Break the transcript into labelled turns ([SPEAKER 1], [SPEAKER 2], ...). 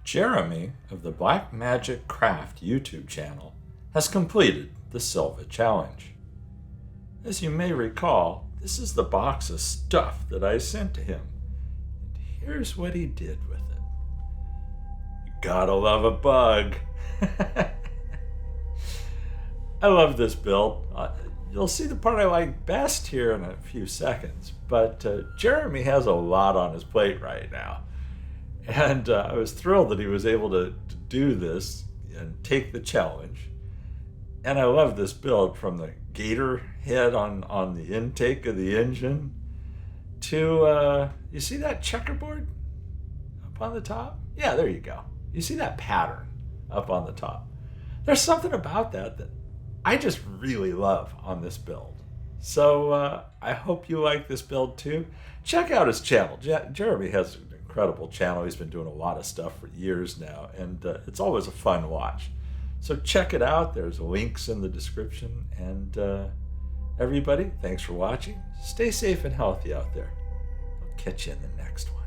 [SPEAKER 1] Jeremy of the Black Magic Craft YouTube channel has completed the Silva challenge. As you may recall, this is the box of stuff that I sent to him. And here's what he did with it. You gotta love a bug. I love this build. You'll see the part I like best here in a few seconds, but Jeremy has a lot on his plate right now. And I was thrilled that he was able to do this and take the challenge. And I love this build, from the gator head on the intake of the engine to, you see that checkerboard up on the top? Yeah, there you go. You see that pattern up on the top? There's something about that I just really love on this build. So I hope you like this build too. Check out his channel. Jeremy has an incredible channel. He's been doing a lot of stuff for years now, and it's always a fun watch. So check it out. There's links in the description. And everybody, thanks for watching. Stay safe and healthy out there. I'll catch you in the next one.